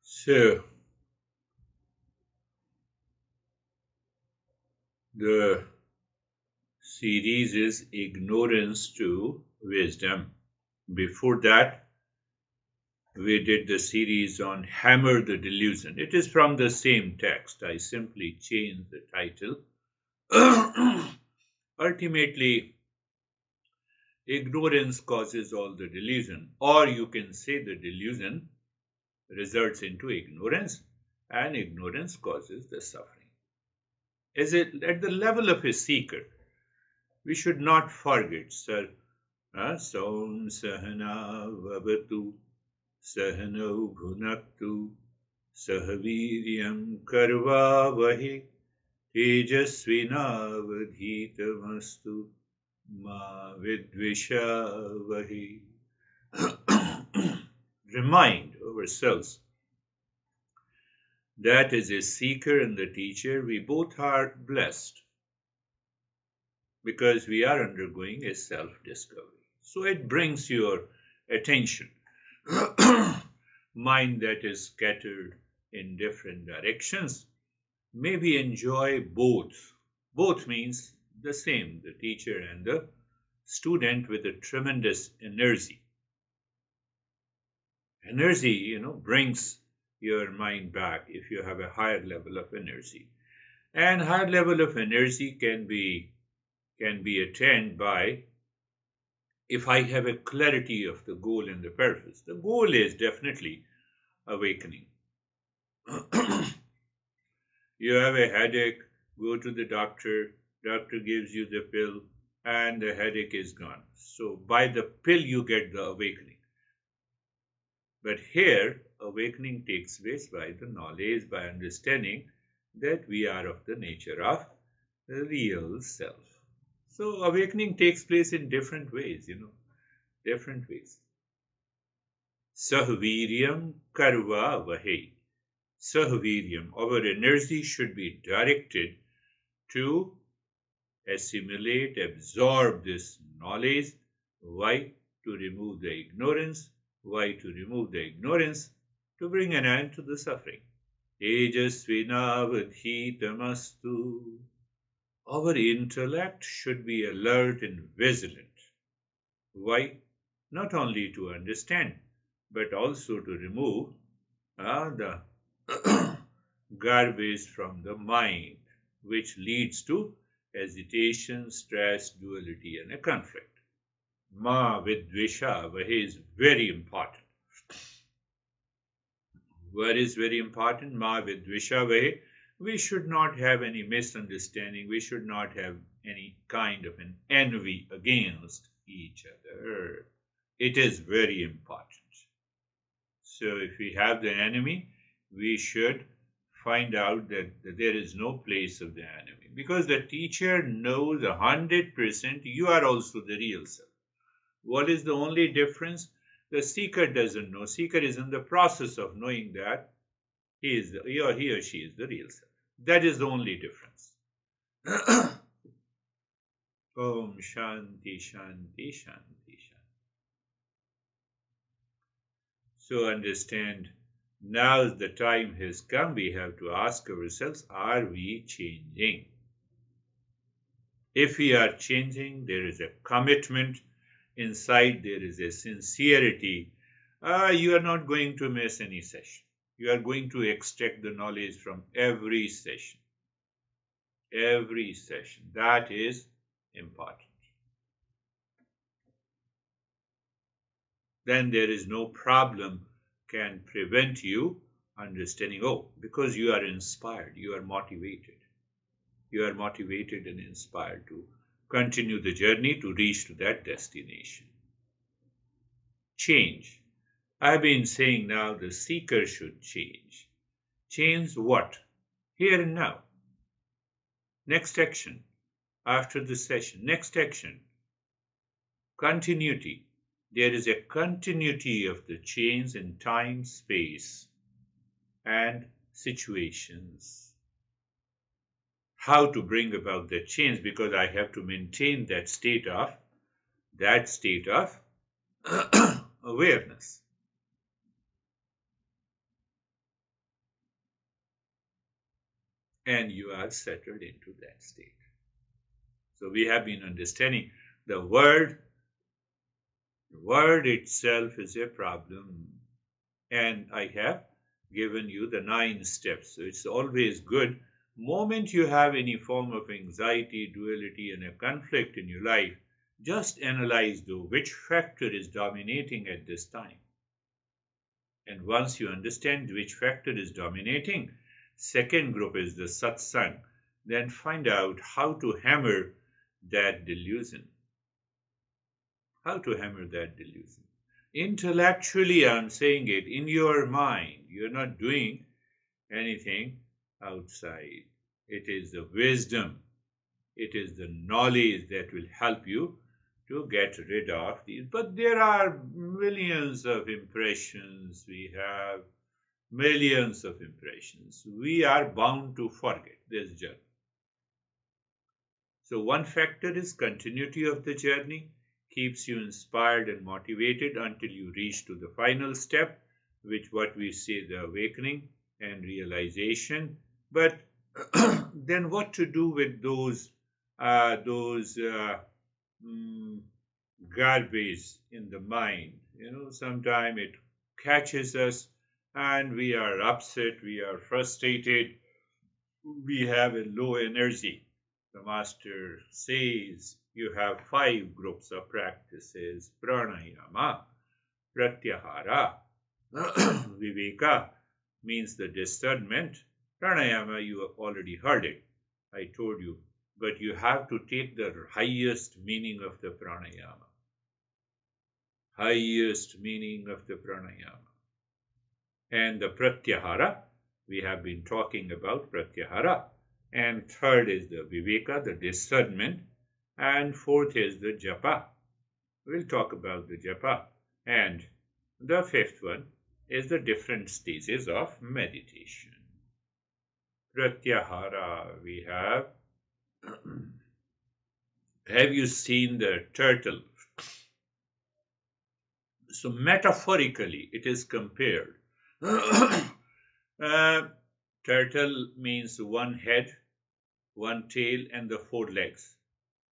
So, the series is Ignorance to Wisdom. Before that, we did the series on Hammer the Delusion. It is from the same text. I simply changed the title. Ultimately, ignorance causes all the delusion, or you can say the delusion results into ignorance, and ignorance causes the suffering. Is it at the level of a seeker? We should not forget, sir. Saum sahana vavatu sahano bhunaktu sahaviryam karva vahe tejasvinavadhitamastu ma vidvisha vahe. Remind ourselves that as a seeker and the teacher, we both are blessed because we are undergoing a self discovery. So it brings your attention. Mind that is scattered in different directions. Maybe enjoy both. Both means the same, the teacher and the student with a tremendous energy. Energy, brings your mind back if you have a higher level of energy. And higher level of energy can be attained by if I have a clarity of the goal and the purpose. The goal is definitely awakening. You have a headache, go to the doctor gives you the pill, and the headache is gone. So by the pill you get the awakening. But here, awakening takes place by the knowledge, by understanding that we are of the nature of the real self. So awakening takes place in different ways, different ways. Sahviryam karva vahe. Sahviryam, our energy should be directed to assimilate, absorb this knowledge. Why? To remove the ignorance. Why? To remove the ignorance, to bring an end to the suffering. Tejasvinavadhitamastu. Our intellect should be alert and vigilant. Why? Not only to understand, but also to remove the garbage from the mind, which leads to hesitation, stress, duality, and a conflict. Ma vidvisha vahe is very important. What is very important? Ma vidvisha vahe. We should not have any misunderstanding. We should not have any kind of an envy against each other. It is very important. So if we have the enemy, we should find out that there is no place of the enemy. Because the teacher knows 100% you are also the real self. What is the only difference? The seeker doesn't know. Seeker is in the process of knowing that he or she is the real self. That is the only difference. Om Shanti Shanti Shanti Shanti. So understand, now the time has come, we have to ask ourselves, are we changing? If we are changing, there is a commitment inside, there is a sincerity. You are not going to miss any session. You are going to extract the knowledge from every session. Every session. That is important. Then there is no problem can prevent you understanding. Oh, because you are inspired, you are motivated. You are motivated and inspired to continue the journey to reach to that destination. Change. I've been saying now the seeker should change. Change what? Here and now. Next action. After the session. Next action. Continuity. There is a continuity of the change in time, space, and situations. How to bring about the change, because I have to maintain that state of awareness. And you are settled into that state. So we have been understanding the word. The word itself is a problem. And I have given you the 9 steps. So it's always good. Moment you have any form of anxiety, duality, and a conflict in your life, just analyze though which factor is dominating at this time. And once you understand which factor is dominating, second group is the satsang. Then find out how to hammer that delusion. How to hammer that delusion. Intellectually, I'm saying it, in your mind, you're not doing anything outside. It is the wisdom, it is the knowledge that will help you to get rid of these. But there are millions of impressions, we have millions of impressions. We are bound to forget this journey. So one factor is continuity of the journey, keeps you inspired and motivated until you reach to the final step, which what we say the awakening and realization. But then what to do with those garbage in the mind? Sometimes it catches us and we are upset, we are frustrated, we have a low energy. The master says you have 5 groups of practices: pranayama, pratyahara, viveka means the discernment. Pranayama, you have already heard it. I told you. But you have to take the highest meaning of the pranayama. Highest meaning of the pranayama. And the pratyahara, we have been talking about pratyahara. And third is the viveka, the discernment. And fourth is the japa. We'll talk about the japa. And the fifth one is the different stages of meditation. Pratyahara, we have. Have you seen the turtle? So metaphorically, it is compared. Turtle means one head, one tail, and the 4 legs.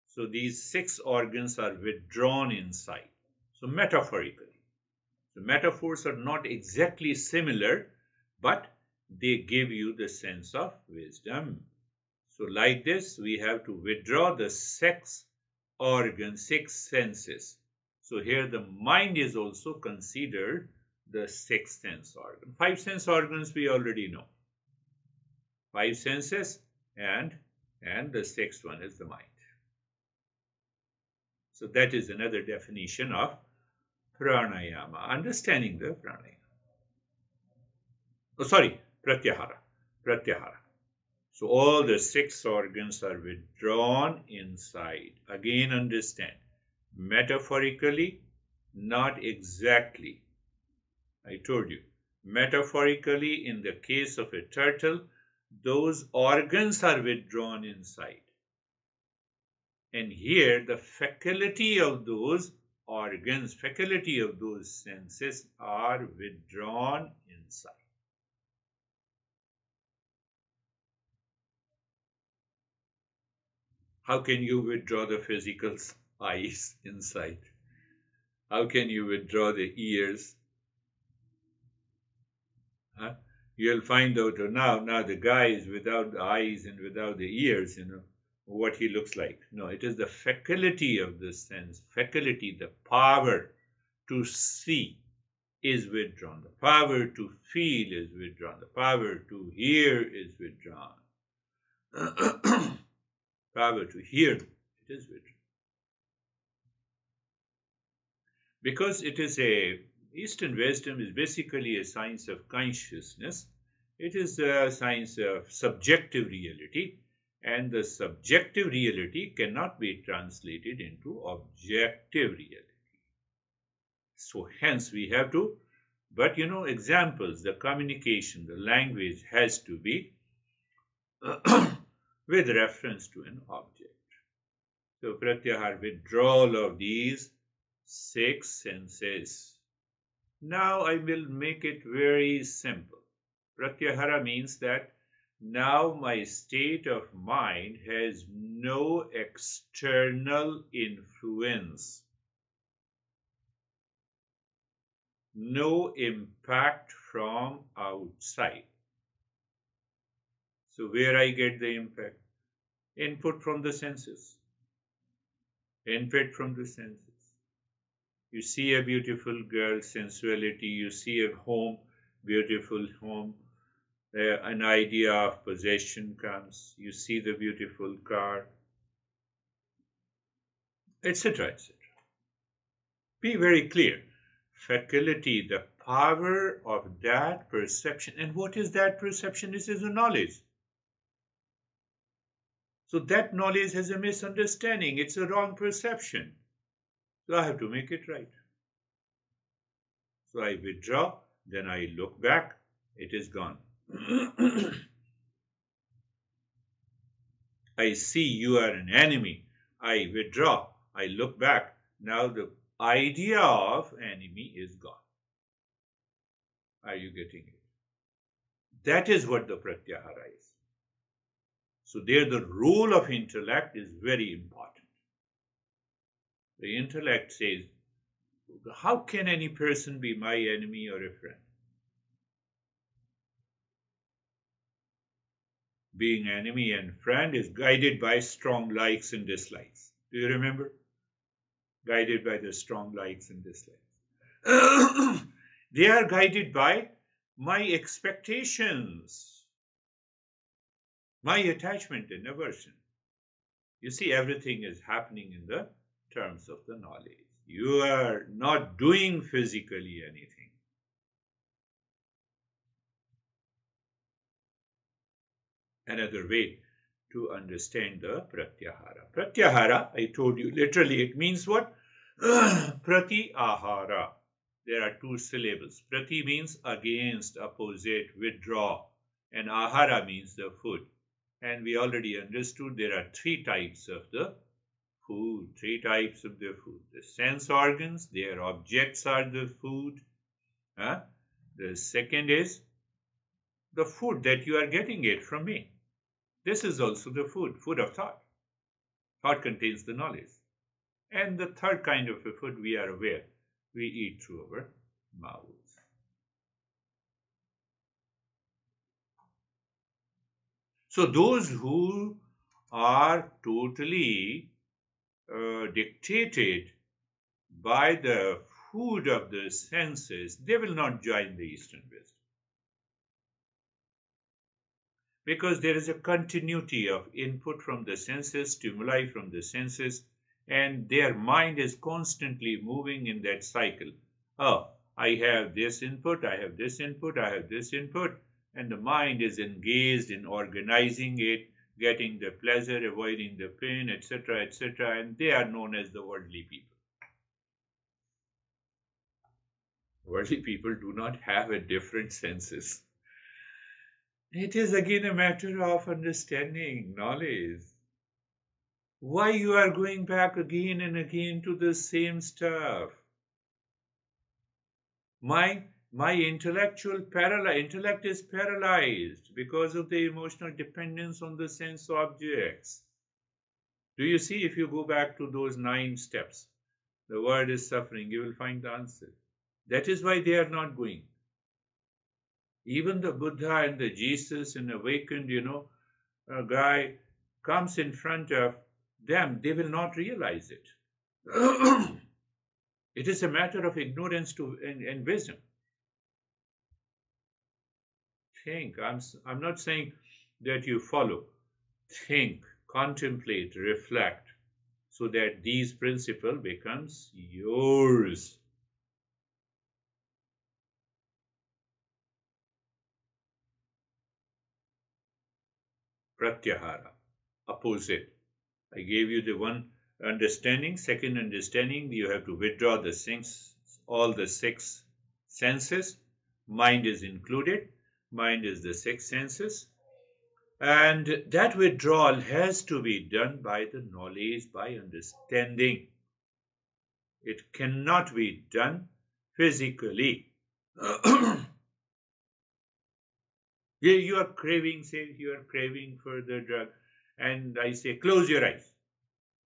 So these 6 organs are withdrawn inside. So metaphorically. The metaphors are not exactly similar, but they give you the sense of wisdom. So like this, we have to withdraw the 6 organs, 6 senses. So here the mind is also considered the 6th sense organ. 5 sense organs we already know. 5 senses and the 6th one is the mind. So that is another definition of pranayama, understanding the pranayama. Pratyahara. Pratyahara. So all the 6 organs are withdrawn inside. Again, understand. Metaphorically, not exactly. I told you. Metaphorically, in the case of a turtle, those organs are withdrawn inside. And here, the faculty of those organs, faculty of those senses are withdrawn inside. How can you withdraw the physical eyes inside? How can you withdraw the ears? You'll find out now the guy is without the eyes and without the ears, what he looks like. No, it is the faculty of the sense, faculty, the power to see is withdrawn. The power to feel is withdrawn. The power to hear is withdrawn. Power to hear, it is withdrawn. Because it is Eastern wisdom is basically a science of consciousness. It is a science of subjective reality, and the subjective reality cannot be translated into objective reality. So hence we have to, but examples, the communication, the language has to be with reference to an object. So pratyahara, withdrawal of these six senses. Now I will make it very simple. Pratyahara means that now my state of mind has no external influence, no impact from outside. So where I get the impact? Input from the senses. Input from the senses. You see a beautiful girl, sensuality. You see a home, beautiful home. An idea of possession comes. You see the beautiful car, etc., etc. Be very clear. Faculty, the power of that perception. And what is that perception? This is a knowledge. So that knowledge has a misunderstanding. It's a wrong perception. So I have to make it right. So I withdraw, then I look back, it is gone. I see you are an enemy. I withdraw, I look back. Now the idea of enemy is gone. Are you getting it? That is what the pratyahara is. So there the role of intellect is very important. The intellect says, how can any person be my enemy or a friend? Being enemy and friend is guided by strong likes and dislikes. Do you remember? Guided by the strong likes and dislikes. They are guided by my expectations, my attachment and aversion. You see, everything is happening in the terms of the knowledge. You are not doing physically anything. Another way to understand the pratyahara. Pratyahara, I told you, literally it means what? Prati ahara. There are two syllables. Prati means against, opposite, withdraw. And ahara means the food. And we already understood there are three types of the food. Three types of the food. The sense organs, their objects are the food. The second is the food that you are getting it from me. This is also the food, food of thought. Thought contains the knowledge. And the third kind of a food we are aware, we eat through our mouths. So those who are totally dictated by the food of the senses, they will not join the Eastern wisdom. Because there is a continuity of input from the senses, stimuli from the senses, and their mind is constantly moving in that cycle. Oh, I have this input, I have this input, I have this input, and the mind is engaged in organizing it, getting the pleasure, avoiding the pain, etc., etc., and they are known as the worldly people. Worldly people do not have a different senses. It is again a matter of understanding, knowledge. Why you are going back again and again to the same stuff? My intellect is paralyzed because of the emotional dependence on the sense objects. Do you see, if you go back to those 9 steps, the word is suffering, you will find the answer. That is why they are not going. Even the Buddha and the Jesus and awakened, a guy comes in front of them, they will not realize it. It is a matter of ignorance and wisdom. Think. I'm not saying that you follow. Think, contemplate, reflect, so that these principle becomes yours. Pratyahara, opposite. I gave you the one understanding. Second understanding, you have to withdraw all the 6 senses. Mind is included. Mind is the 6 senses. And that withdrawal has to be done by the knowledge, by understanding. It cannot be done physically. You are craving, say you are craving for the drug, and I say, close your eyes,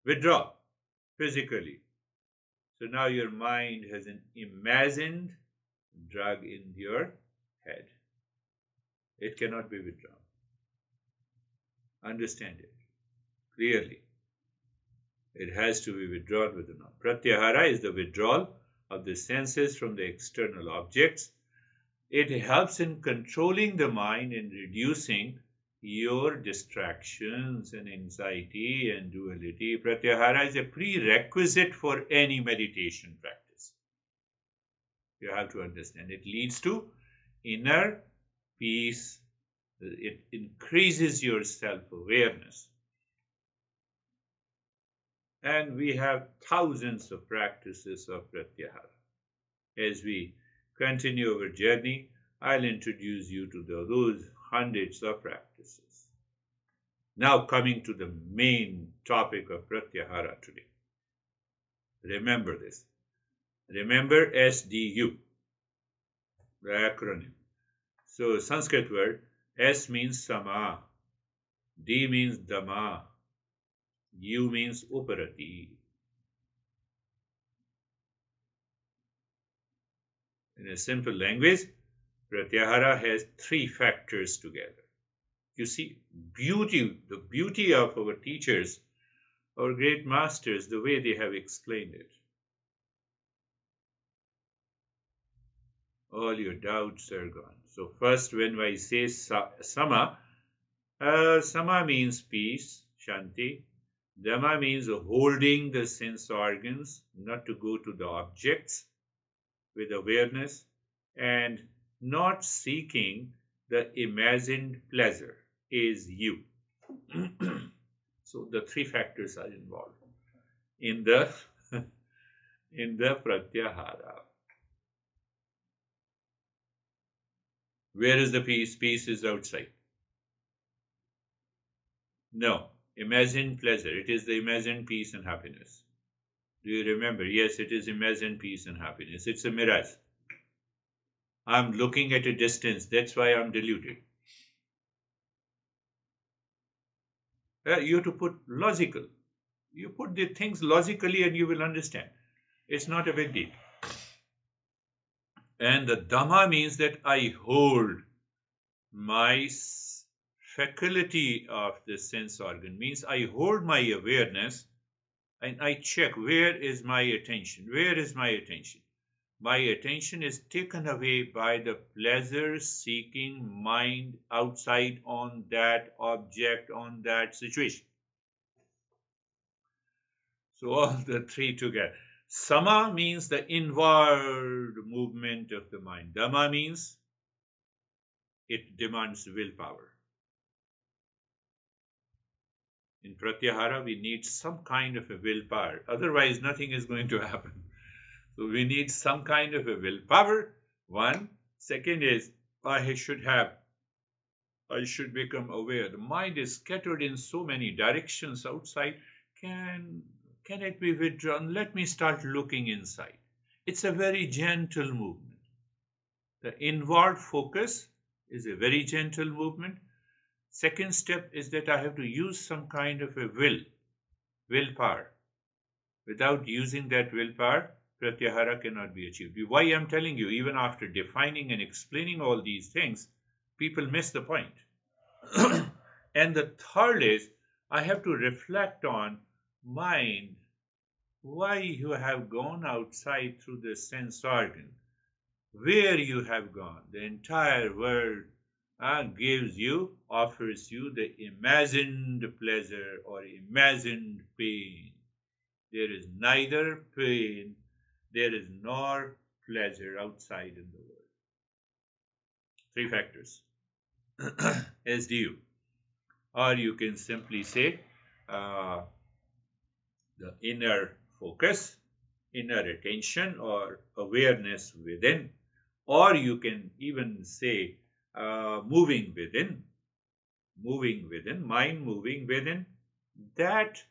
withdraw physically. So now your mind has an imagined drug in your head. It cannot be withdrawn. Understand it clearly. It has to be withdrawn with the knowledge. Pratyahara is the withdrawal of the senses from the external objects. It helps in controlling the mind and reducing your distractions and anxiety and duality. Pratyahara is a prerequisite for any meditation practice. You have to understand. It leads to inner peace. It increases your self-awareness. And we have thousands of practices of Pratyahara. As we continue our journey, I'll introduce you to those hundreds of practices. Now coming to the main topic of Pratyahara today. Remember this. Remember SDU, the acronym. So Sanskrit word, S means Sama, D means Dhamma, U means Uparati. In a simple language, Pratyahara has three factors together. You see, the beauty of our teachers, our great masters, the way they have explained it. All your doubts are gone. So first, when I say Sama, Sama means peace, Shanti. Dhamma means holding the sense organs, not to go to the objects with awareness, and not seeking the imagined pleasure is you. So the three factors are involved in the Pratyahara. Where is the peace? Peace is outside. No, imagined pleasure. It is the imagined peace and happiness. Do you remember? Yes, it is imagined peace and happiness. It's a mirage. I'm looking at a distance. That's why I'm deluded. You have to put logical. You put the things logically and you will understand. It's not a big deal. And the Dhamma means that I hold my faculty of the sense organ, means I hold my awareness and I check where is my attention. Where is my attention? My attention is taken away by the pleasure-seeking mind outside on that object, on that situation. So all the three together. Sama means the inward movement of the mind. Dhamma means it demands willpower. In Pratyahara, we need some kind of a willpower. Otherwise, nothing is going to happen. So we need some kind of a willpower. One. Second is, I should become aware. The mind is scattered in so many directions outside. Can it be withdrawn? Let me start looking inside. It's a very gentle movement. The inward focus is a very gentle movement. Second step is that I have to use some kind of a willpower. Without using that willpower, Pratyahara cannot be achieved. Why I'm telling you, even after defining and explaining all these things, people miss the point. And the third is, I have to reflect on mind, why you have gone outside through the sense organ, where you have gone. The entire world offers you the imagined pleasure or imagined pain. There is neither pain, there is nor pleasure outside in the world. Three factors. SDU. Or you can simply say the inner focus, inner attention or awareness within. Or you can even say moving within, mind moving within. That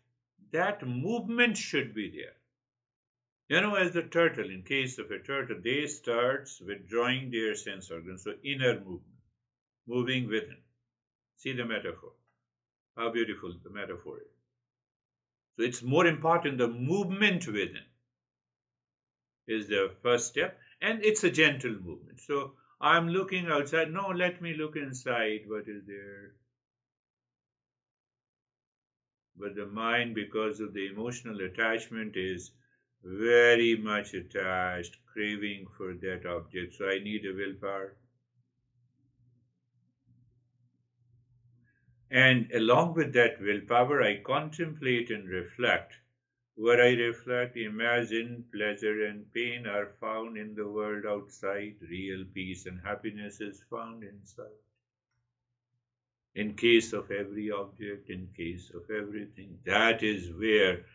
movement should be there. As the turtle, in case of a turtle, they starts withdrawing their sense organs, so inner movement, moving within. See the metaphor, how beautiful the metaphor is. So it's more important, the movement within is the first step, and it's a gentle movement. So I'm looking outside. No, let me look inside. What is there? But the mind, because of the emotional attachment, is very much attached, craving for that object. So I need a willpower. And along with that willpower, I contemplate and reflect. Where I reflect, imagine, pleasure and pain are found in the world outside. Real peace and happiness is found inside. In case of every object, in case of everything. That is where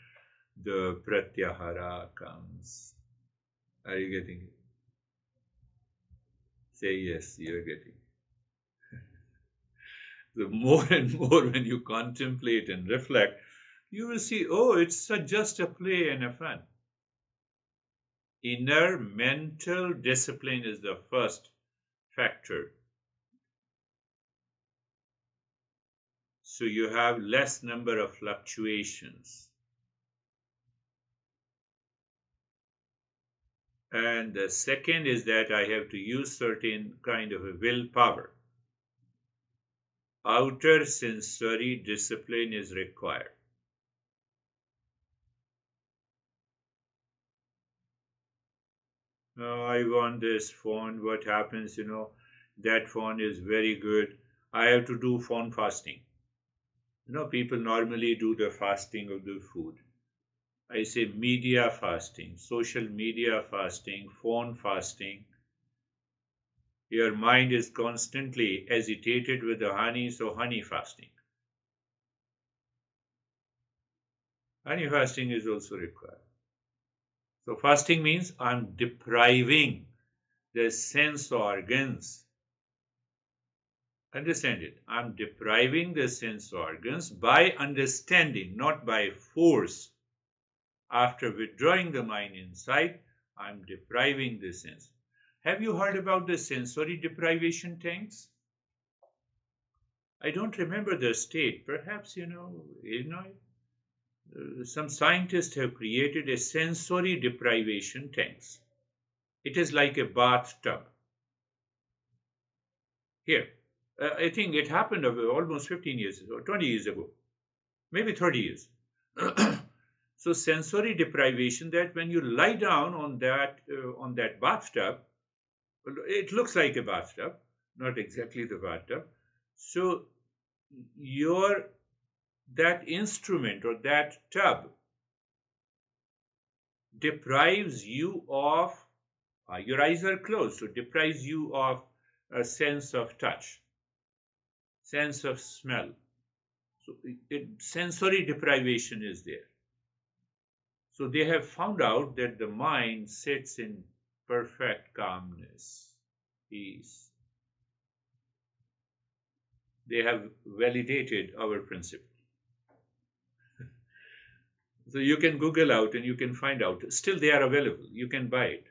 the pratyahara comes. Are you getting it? Say yes, you're getting it. The more and more when you contemplate and reflect, you will see, oh, it's just a play and a fun. Inner mental discipline is the first factor. So you have less number of fluctuations. And the second is that I have to use certain kind of a willpower. Outer sensory discipline is required. Oh, I want this phone. What happens, that phone is very good. I have to do phone fasting. People normally do the fasting of the food. I say media fasting, social media fasting, phone fasting. Your mind is constantly agitated with the honey, so honey fasting. Honey fasting is also required. So fasting means I'm depriving the sense organs. Understand it. I'm depriving the sense organs by understanding, not by force. After withdrawing the mind inside, I'm depriving the sense. Have you heard about the sensory deprivation tanks? I don't remember the state. Perhaps, Illinois. Some scientists have created a sensory deprivation tanks. It is like a bathtub. Here, I think it happened almost 15 years ago, 20 years ago, maybe 30 years. So sensory deprivation, that when you lie down on that bathtub, it looks like a bathtub, not exactly the bathtub. So that instrument or that tub deprives you of, your eyes are closed, so deprives you of a sense of touch, sense of smell. So sensory deprivation is there. So they have found out that the mind sits in perfect calmness, peace. They have validated our principle. So you can Google out and you can find out. Still, they are available. You can buy it.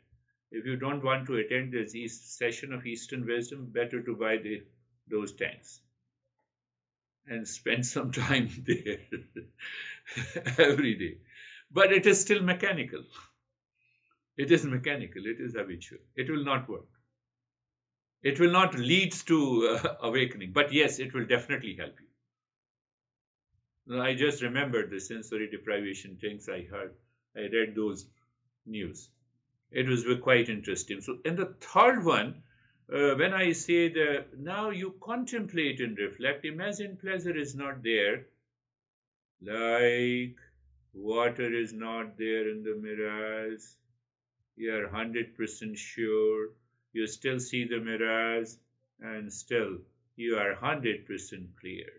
If you don't want to attend this session of Eastern Wisdom, better to buy those tanks and spend some time there every day. But it is still mechanical. It is mechanical. It is habitual. It will not work. It will not lead to awakening. But yes, it will definitely help you. I just remembered the sensory deprivation things I heard. I read those news. It was quite interesting. So, and the third one, when I say that now you contemplate and reflect, imagine pleasure is not there, like water is not there in the mirage. You are 100% sure. You still see the mirage, and still you are 100% clear.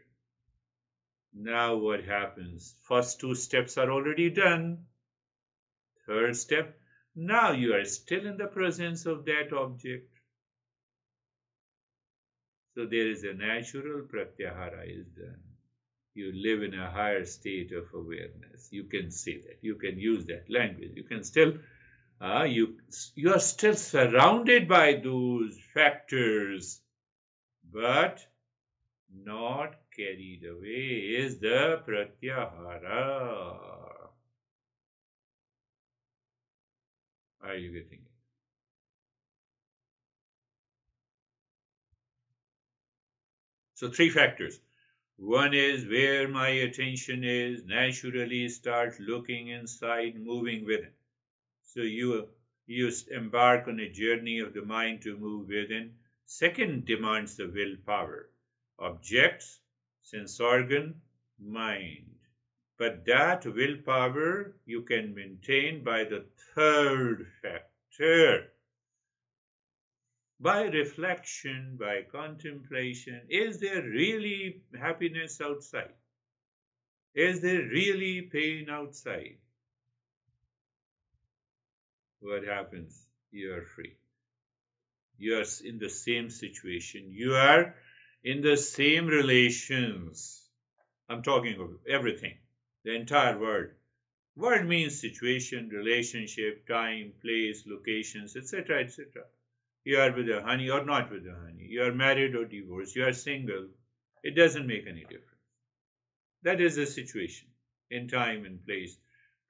Now what happens? First two steps are already done. Third step, now you are still in the presence of that object. So there is a natural pratyahara is done. You live in a higher state of awareness. You can say that. You can use that language. You can still, you are still surrounded by those factors, but not carried away is the pratyahara. Are you getting it? So three factors. One is where my attention is, naturally start looking inside, moving within. So you embark on a journey of the mind to move within. Second demands the willpower. Objects, sense organ, mind. But that willpower you can maintain by the third factor. By reflection, by contemplation. Is there really happiness outside? Is there really pain outside? What happens? You are free. You are in the same situation. You are in the same relations. I'm talking of everything, the entire world. World means situation, relationship, time, place, locations, etc., etc. You are with a honey or not with a honey. You are married or divorced. You are single. It doesn't make any difference. That is the situation in time and place.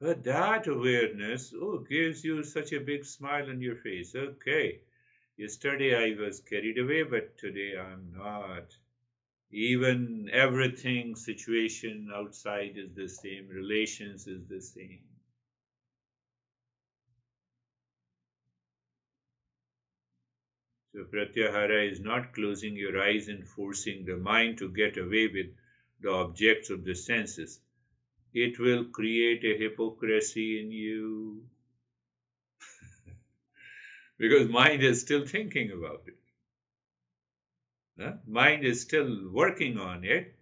But that awareness, gives you such a big smile on your face. Okay, yesterday I was carried away, but today I'm not. Even everything, situation outside is the same, relations is the same. So pratyahara is not closing your eyes and forcing the mind to get away with the objects of the senses. It will create a hypocrisy in you because mind is still thinking about it. Mind is still working on it.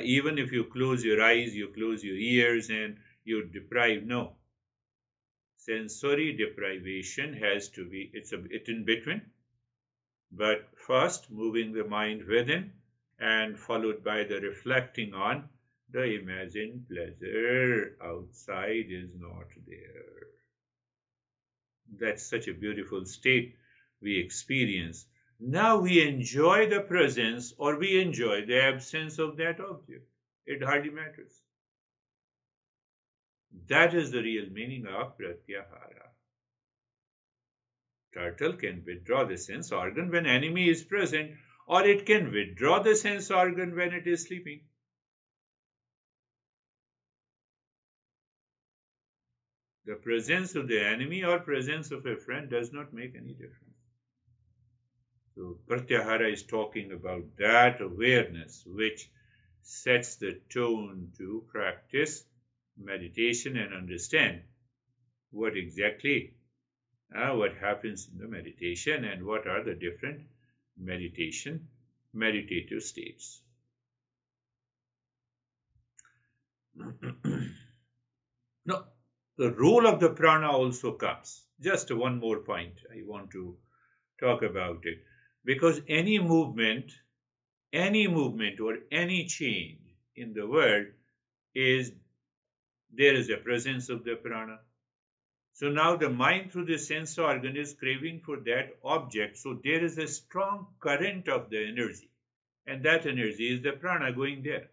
Even if you close your eyes, you close your ears and you deprive. No. Sensory deprivation has to be, it's in between. But first, moving the mind within and followed by the reflecting on the imagined pleasure outside is not there. That's such a beautiful state we experience. Now we enjoy the presence or we enjoy the absence of that object. It hardly matters. That is the real meaning of pratyahara. Turtle can withdraw the sense organ when enemy is present, or it can withdraw the sense organ when it is sleeping. The presence of the enemy or presence of a friend does not make any difference. So pratyahara is talking about that awareness which sets the tone to practice meditation and understand what exactly what happens in the meditation and what are the different meditative states. No, the role of the prana also comes. Just one more point I want to talk about it. Because any movement or any change in the world there is a presence of the prana. So now the mind through the sense organ is craving for that object. So there is a strong current of the energy. And that energy is the prana going there.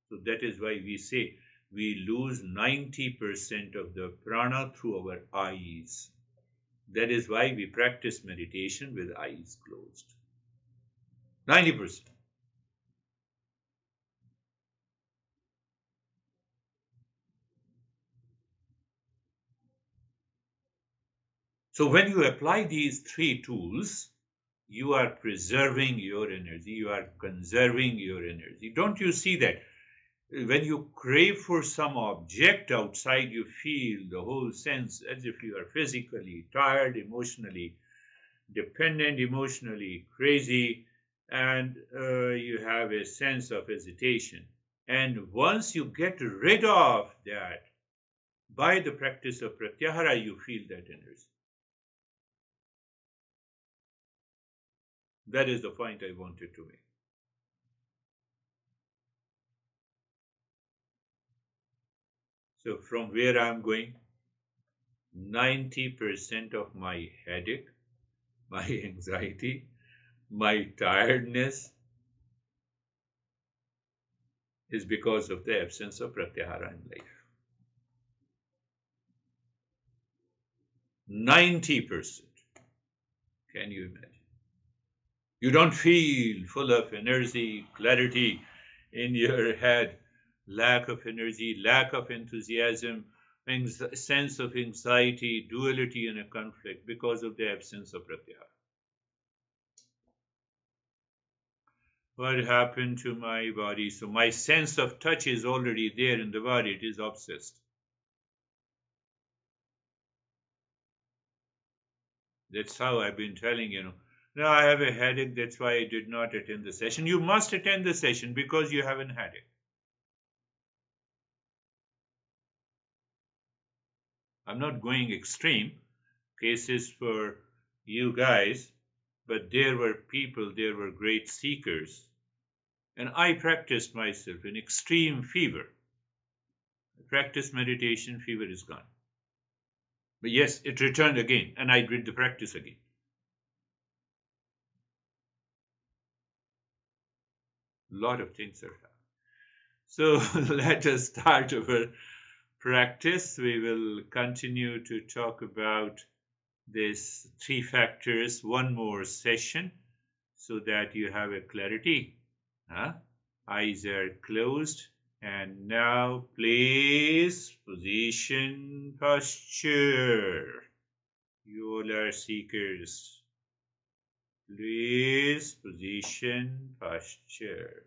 So that is why we say we lose 90% of the prana through our eyes. That is why we practice meditation with eyes closed. 90%. So when you apply these three tools, you are preserving your energy, you are conserving your energy. Don't you see that? When you crave for some object outside, you feel the whole sense as if you are physically tired, emotionally dependent, emotionally crazy, and you have a sense of hesitation. And once you get rid of that, by the practice of pratyahara, you feel that energy. That is the point I wanted to make. So from where I'm going, 90% of my headache, my anxiety, my tiredness is because of the absence of pratyahara in life. 90%. Can you imagine? You don't feel full of energy, clarity in your head, lack of energy, lack of enthusiasm, sense of anxiety, duality, and a conflict because of the absence of pratyahara. What happened to my body? So my sense of touch is already there in the body. It is obsessed. That's how I've been telling you. Now I have a headache. That's why I did not attend the session. You must attend the session because you have a headache. I'm not going extreme cases for you guys, but there were people, there were great seekers. And I practiced myself in extreme fever. I practiced meditation, fever is gone. But yes, it returned again, and I did the practice again. A lot of things are happening. So let us start our practice. We will continue to talk about these three factors one more session so that you have a clarity. Eyes are closed. And now place, position, posture. You all are seekers. Place, position, posture.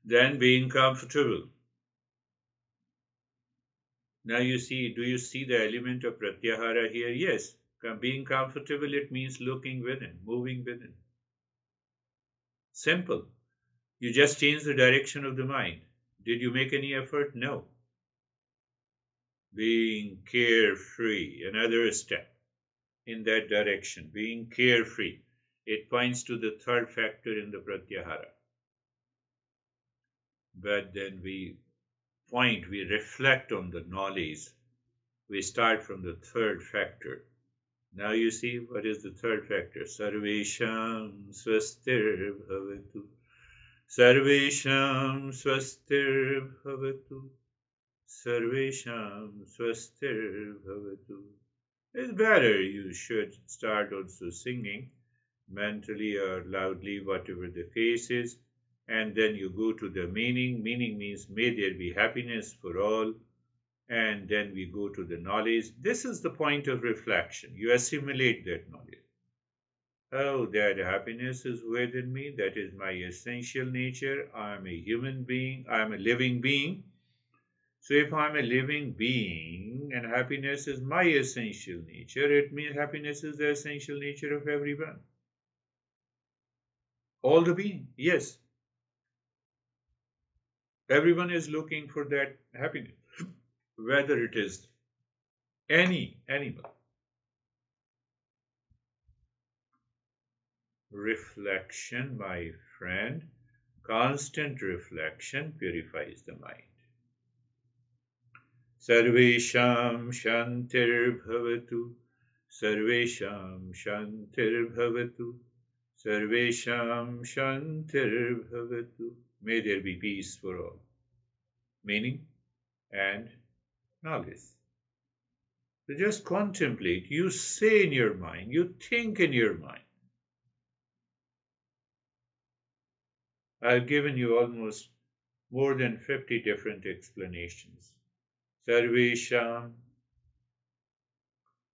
Then being comfortable. Now you see, do you see the element of pratyahara here? Yes. Being comfortable, it means looking within, moving within. Simple. You just change the direction of the mind. Did you make any effort? No. Being carefree, another step in that direction. Being carefree. It points to the third factor in the pratyahara. But then we reflect on the knowledge. We start from the third factor. Now you see what is the third factor. Sarvesham swastir bhavatu. Sarvesham swastir bhavatu. Sarvesham swastir bhavatu. It's better you should start also singing mentally or loudly, whatever the case is. And then you go to the meaning. Meaning means may there be happiness for all. And then we go to the knowledge. This is the point of reflection. You assimilate that knowledge. Oh, that happiness is within me. That is my essential nature. I am a human being. I am a living being. So if I am a living being and happiness is my essential nature, it means happiness is the essential nature of everyone. All the being, yes. Everyone is looking for that happiness. Whether it is any animal. Reflection, my friend, constant reflection purifies the mind. Sarvesham shantir bhavatu, sarvesham shantir bhavatu, sarvesham shantir bhavatu. May there be peace for all. Meaning and knowledge. So just contemplate. You say in your mind, you think in your mind. I've given you almost more than 50 different explanations. Sarvesham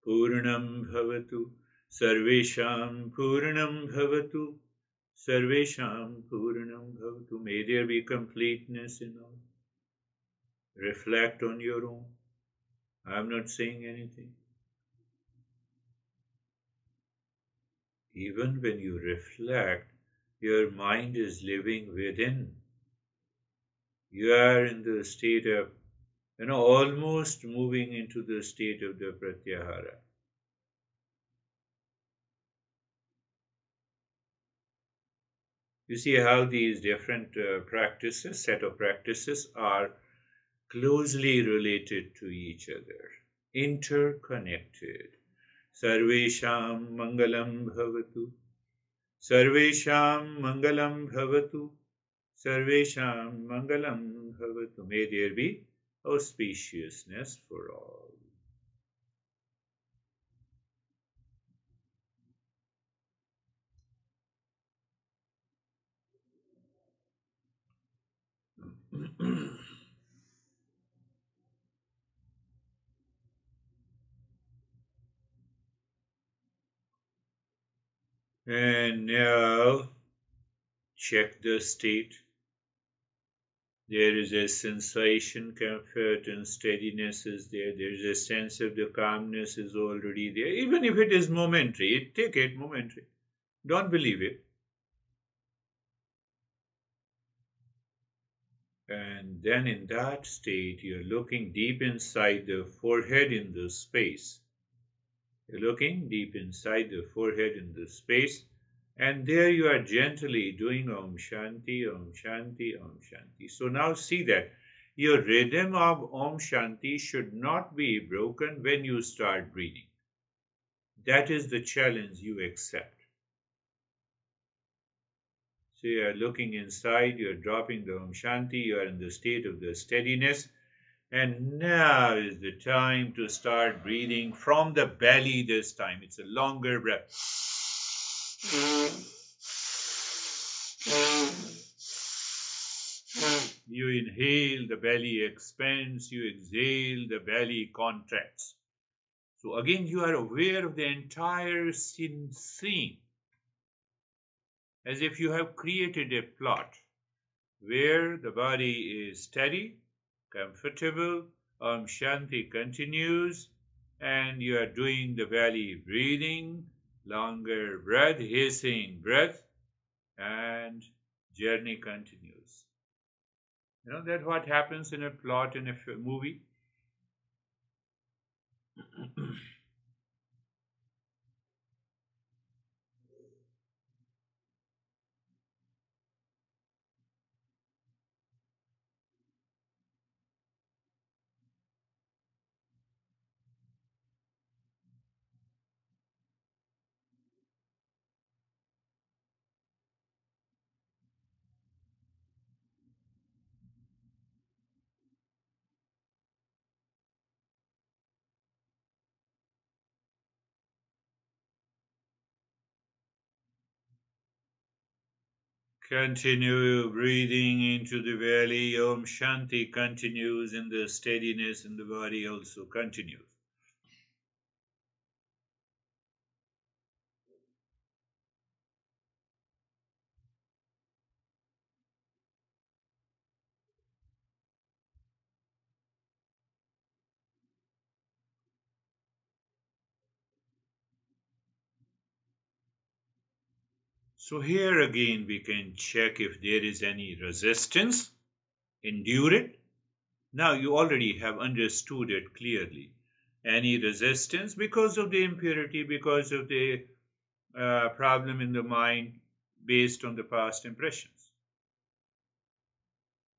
Purnam Bhavatu, Sarvesham Purnam Bhavatu, Sarvesham Purnam Bhavatu. May there be completeness in all. Reflect on your own. I'm not saying anything. Even when you reflect, your mind is living within. You are in the state of almost moving into the state of the pratyahara. You see how these different set of practices are closely related to each other, interconnected. Sarvesham mangalam bhavatu. Sarvesham mangalam bhavatu. Sarvesham mangalam bhavatu. May there be auspiciousness for all. And now check the state. There is a sensation, comfort, and steadiness is there. There is a sense of the calmness is already there. Even if it is momentary, take it momentary. Don't believe it. And then in that state, you're looking deep inside the forehead in the space. You're looking deep inside the forehead in the space. And there you are gently doing Om Shanti, Om Shanti, Om Shanti. So now see that your rhythm of Om Shanti should not be broken when you start breathing. That is the challenge you accept. So you are looking inside, you are dropping the Om Shanti, you are in the state of the steadiness. And now is the time to start breathing from the belly this time. It's a longer breath. You inhale, the belly expands. You exhale, the belly contracts. So again, you are aware of the entire scene, as if you have created a plot where the body is steady, comfortable, Om Shanti continues, and you are doing the belly breathing, longer breath, hissing breath, and journey continues. You know that what happens in a plot in a movie? Continue breathing into the belly. Om Shanti continues, and the steadiness in the body also continues. So here again we can check if there is any resistance. Endure it. Now you already have understood it clearly. Any resistance because of the impurity, because of the problem in the mind based on the past impressions.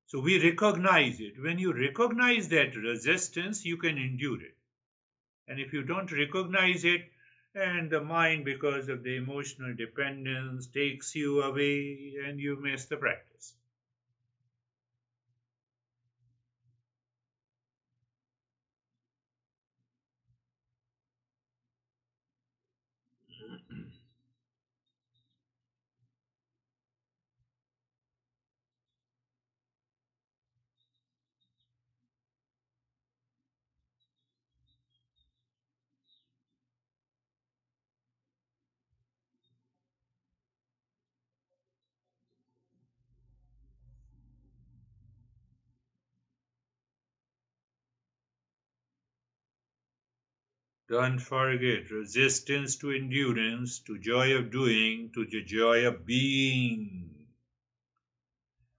So we recognize it. When you recognize that resistance, you can endure it. And if you don't recognize it, and the mind, because of the emotional dependence, takes you away and you miss the practice. Don't forget resistance to endurance, to joy of doing, to the joy of being.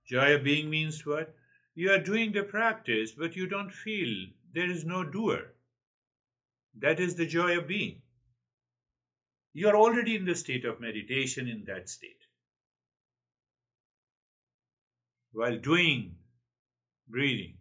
Joy of being means what? You are doing the practice, but you don't feel. There is no doer. That is the joy of being. You are already in the state of meditation in that state. While doing breathing,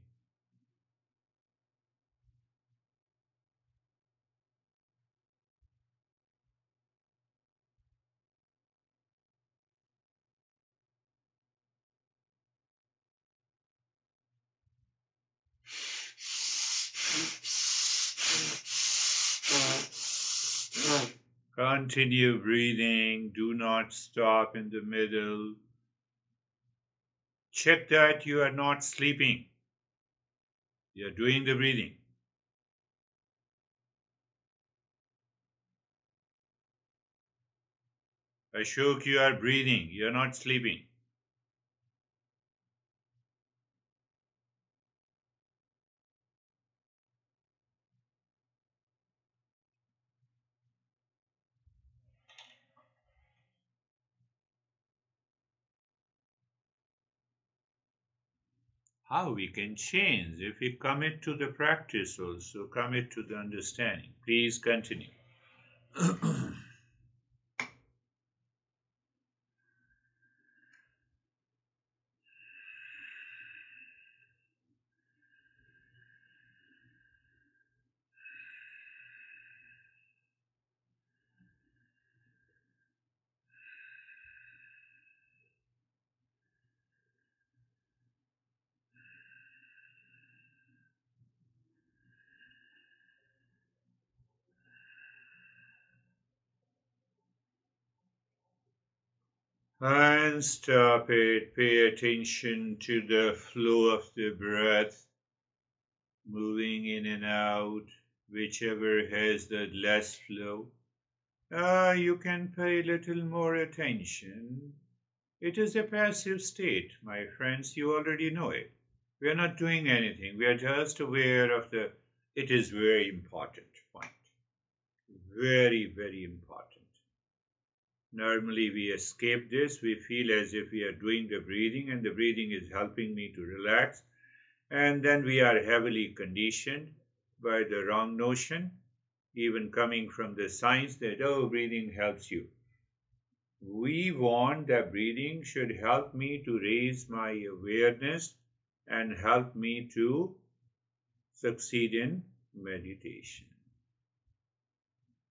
continue breathing. Do not stop in the middle. Check that you are not sleeping. You are doing the breathing. Ashok, you are breathing. You are not sleeping. How we can change if we commit to the practice also, commit to the understanding. Please continue. And stop it. Pay attention to the flow of the breath, moving in and out, whichever has the less flow. You can pay a little more attention. It is a passive state, my friends. You already know it. We are not doing anything. We are just aware of the. It is very important point. Very, very important. Normally, we escape this. We feel as if we are doing the breathing, and the breathing is helping me to relax. And then we are heavily conditioned by the wrong notion, even coming from the science that, oh, breathing helps you. We want that breathing should help me to raise my awareness and help me to succeed in meditation.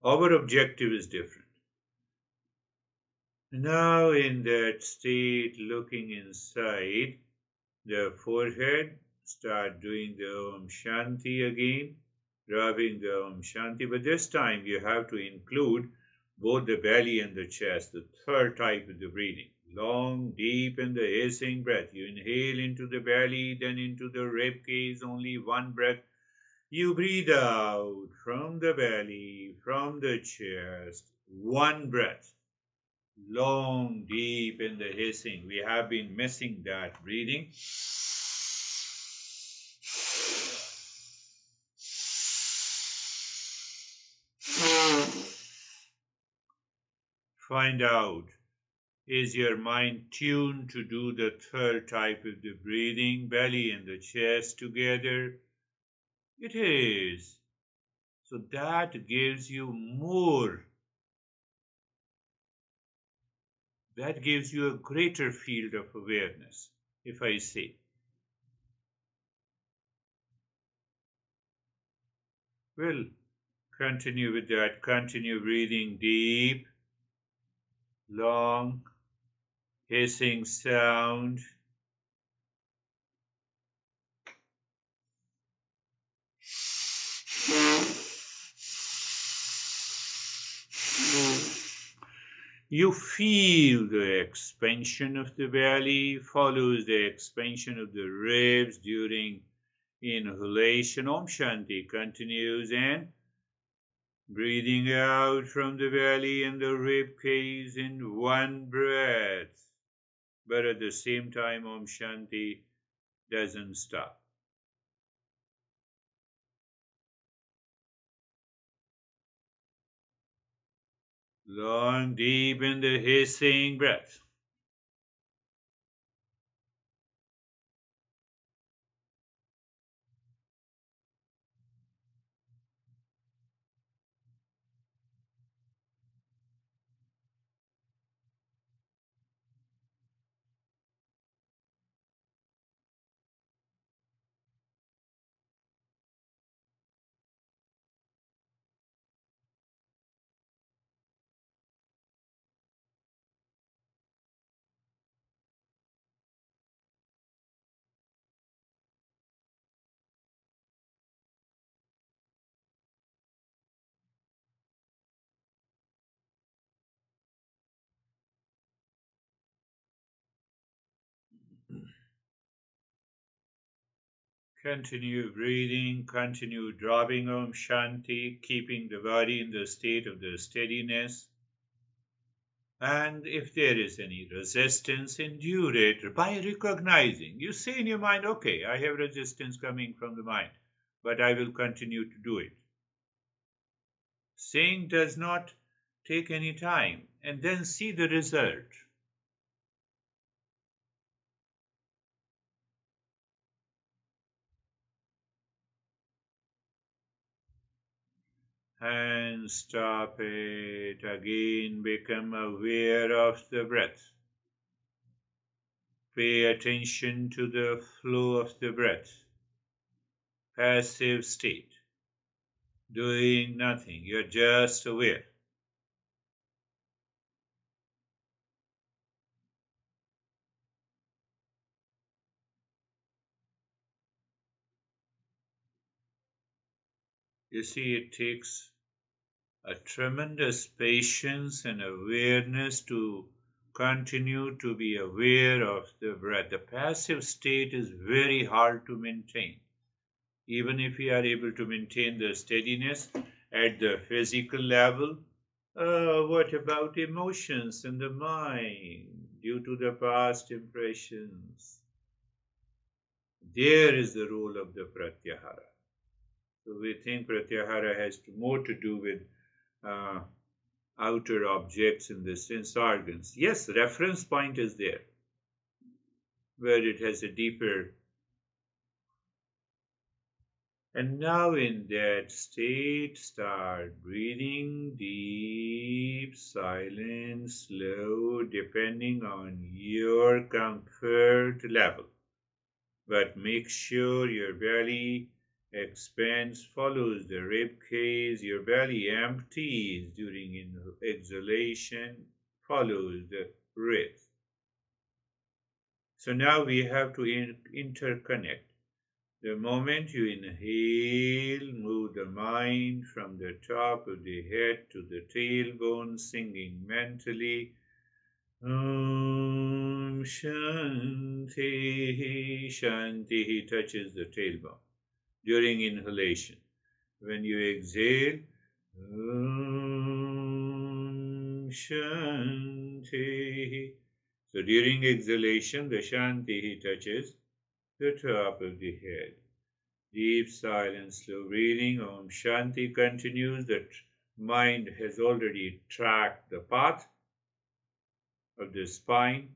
Our objective is different. Now, in that state, looking inside the forehead, start doing the Om Shanti again, rubbing the Om Shanti, but this time you have to include both the belly and the chest, the third type of the breathing. Long, deep, and the hissing breath. You inhale into the belly, then into the rib cage, only one breath. You breathe out from the belly, from the chest, one breath. Long, deep, in the hissing. We have been missing that breathing. Find out, is your mind tuned to do the third type of the breathing, belly and the chest together? It is. So that gives you more. That gives you a greater field of awareness, if I say. Well, continue with that. Continue breathing deep, long, hissing sound. You feel the expansion of the belly, follows the expansion of the ribs during inhalation. Om Shanti continues, and breathing out from the belly and the rib cage in one breath. But at the same time, Om Shanti doesn't stop. Long, deep in the hissing breath. Continue breathing, continue dropping Om Shanti, keeping the body in the state of the steadiness. And if there is any resistance, endure it by recognizing. You say in your mind, okay, I have resistance coming from the mind, but I will continue to do it. Saying does not take any time, and then see the result. And stop it. Again, become aware of the breath. Pay attention to the flow of the breath. Passive state. Doing nothing. You're just aware. You see, it takes a tremendous patience and awareness to continue to be aware of the breath. The passive state is very hard to maintain. Even if we are able to maintain the steadiness at the physical level, what about emotions in the mind due to the past impressions? There is the role of the pratyahara. So we think pratyahara has more to do with uh, outer objects in the sense organs. Yes, reference point is there, where it has a deeper. And now in that state, start breathing deep, silent, slow, depending on your comfort level. But make sure your belly expands, follows the rib cage, your belly empties during exhalation, follows the ribs. So now we have to interconnect. The moment you inhale, move the mind from the top of the head to the tailbone, singing mentally Om Shanti. Shanti touches the tailbone during inhalation. When you exhale, Om Shanti. So during exhalation, the Shanti touches the top of the head. Deep silence, slow breathing. Om Shanti continues. The mind has already tracked the path of the spine.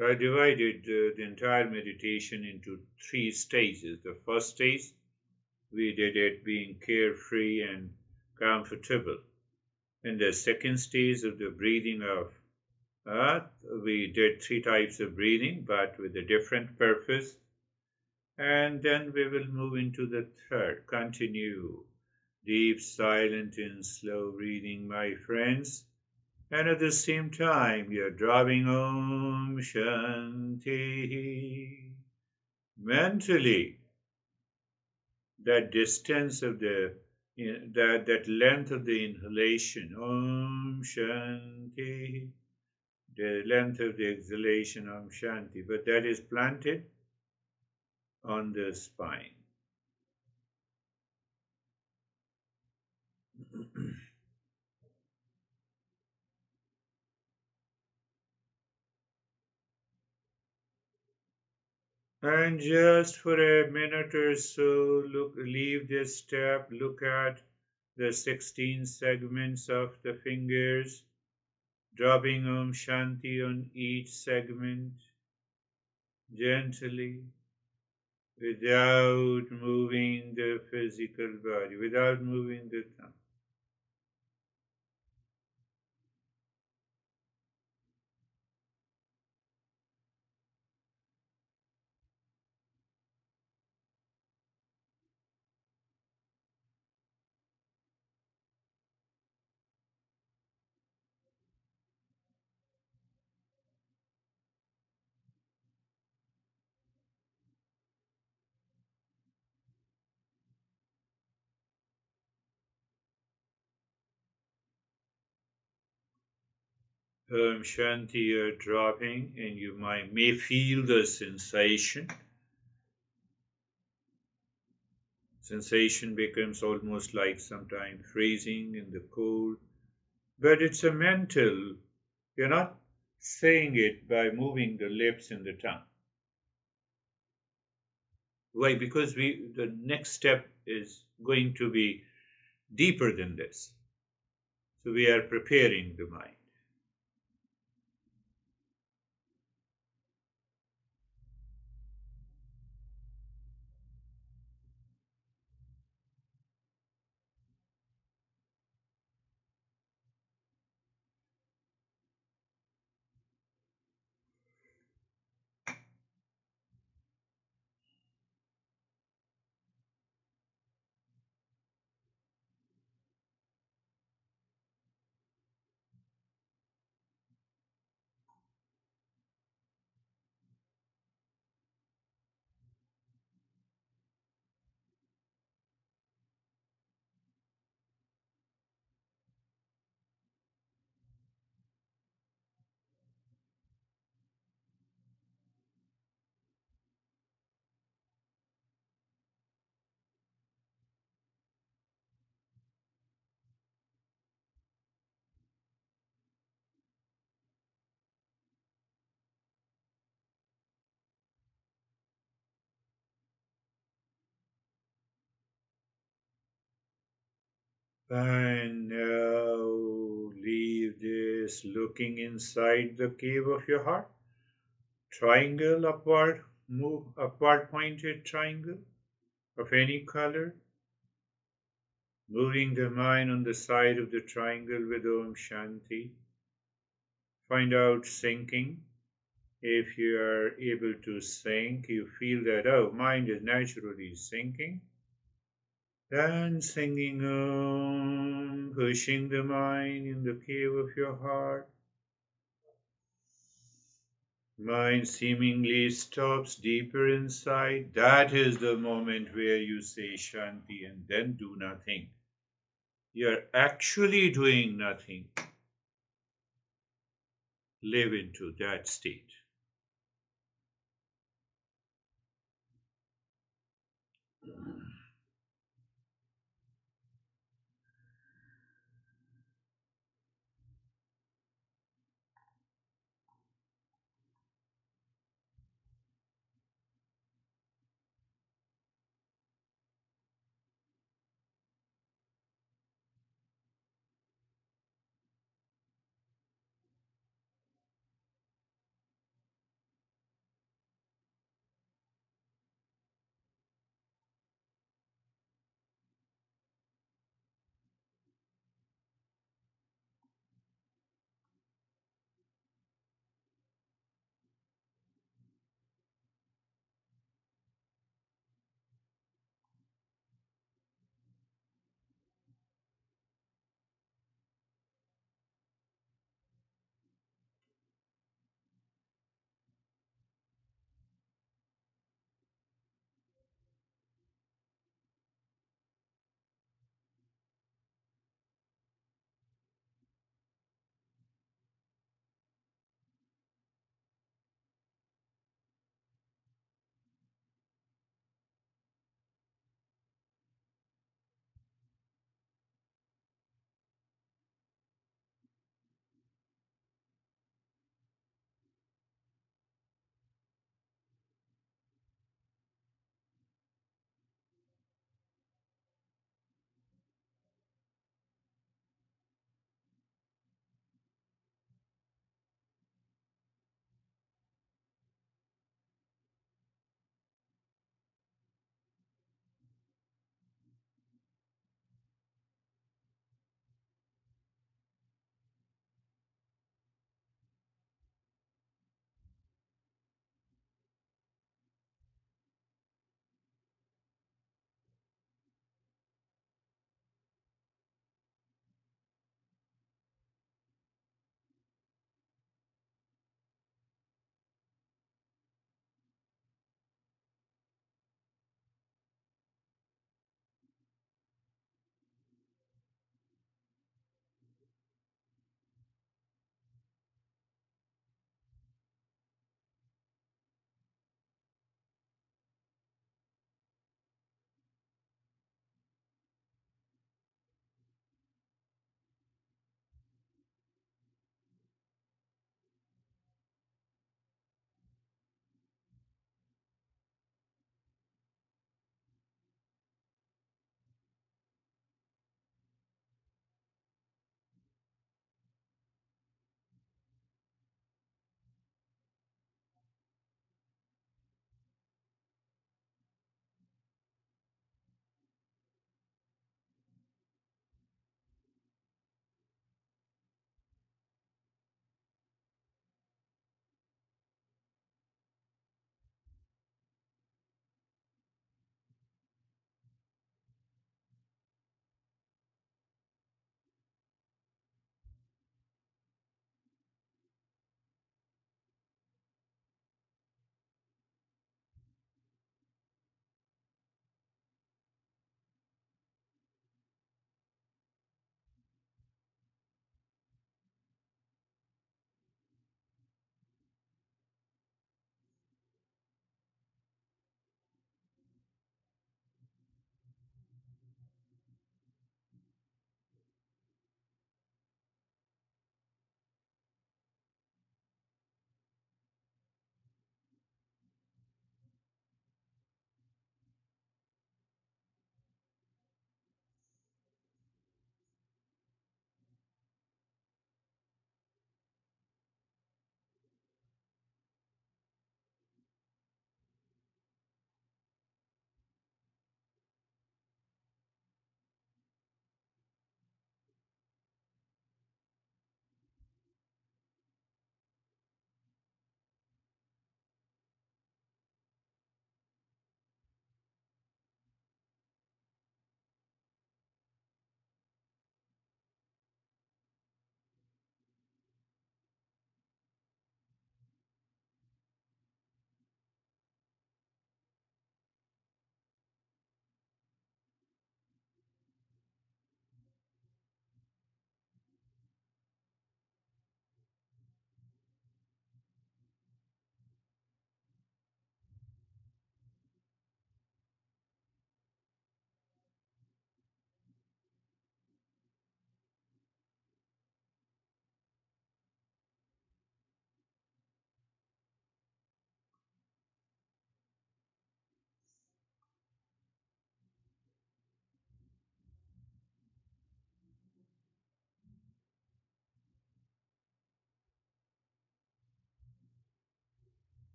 I divided the entire meditation into three stages. The first stage, we did it being carefree and comfortable. In the second stage of the breathing of earth, we did three types of breathing, but with a different purpose. And then we will move into the third. Continue. Deep, silent, and slow breathing, my friends. And at the same time, you're dropping Om Shanti. Mentally, that distance of that length of the inhalation, Om Shanti, the length of the exhalation, Om Shanti, but that is planted on the spine. And just for a minute or so, leave this step, look at the 16 segments of the fingers, dropping Om Shanti on each segment gently, without moving the physical body, without moving the thumb. Shanti, you're dropping, and you may feel the sensation. Sensation becomes almost like sometimes freezing in the cold, but it's a mental. You're not saying it by moving the lips and the tongue. Why? Because the next step is going to be deeper than this. So we are preparing the mind. And now leave this looking inside the cave of your heart. Triangle upward, move upward pointed triangle of any color. Moving the mind on the side of the triangle with Om Shanti. Find out sinking. If you are able to sink, you feel that, oh, mind is naturally sinking. Then singing Om, pushing the mind in the cave of your heart. Mind seemingly stops deeper inside. That is the moment where you say Shanti and then do nothing. You're actually doing nothing. Live into that state.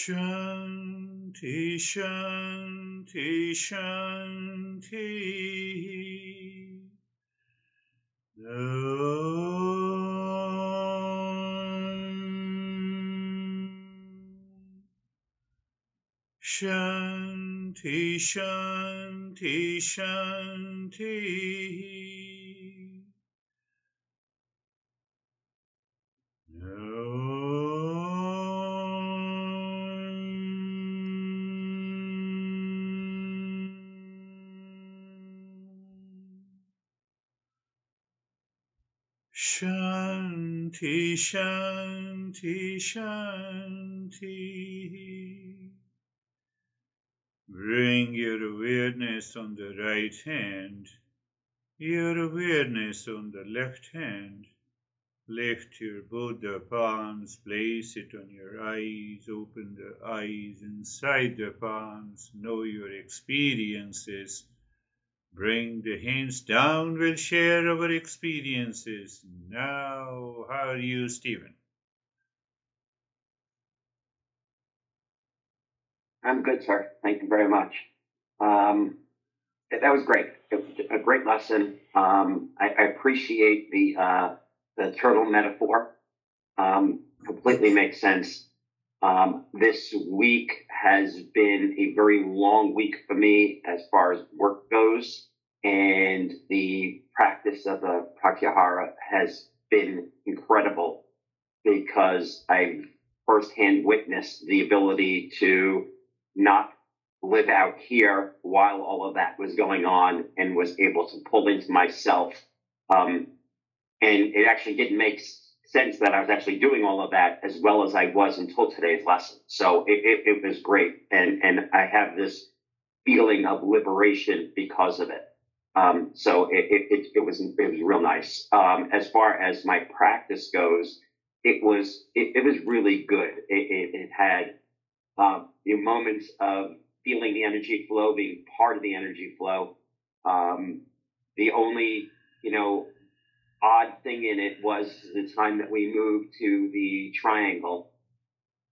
Shanti, Shanti, Shanti. Shanti, Shanti, Shanti. Shanti, Shanti, Shanti. Bring your awareness on the right hand, your awareness on the left hand. Lift your both the palms, place it on your eyes, open the eyes inside the palms, know your experiences. Bring the hands down, we'll share our experiences. Now, how are you, Stephen? I'm good, sir. Thank you very much. That was great. It was a great lesson. I appreciate the turtle metaphor. Completely makes sense. This week has been a very long week for me as far as work goes, and the practice of the pratyahara has been incredible because I've firsthand witnessed the ability to not live out here while all of that was going on and was able to pull into myself. And it actually didn't make sense that I was actually doing all of that as well as I was until today's lesson. So it was great. And I have this feeling of liberation because of it. So it was real nice. As far as my practice goes, it was really good. It had moments of feeling the energy flow, being part of the energy flow. The only, odd thing in it was the time that we moved to the triangle.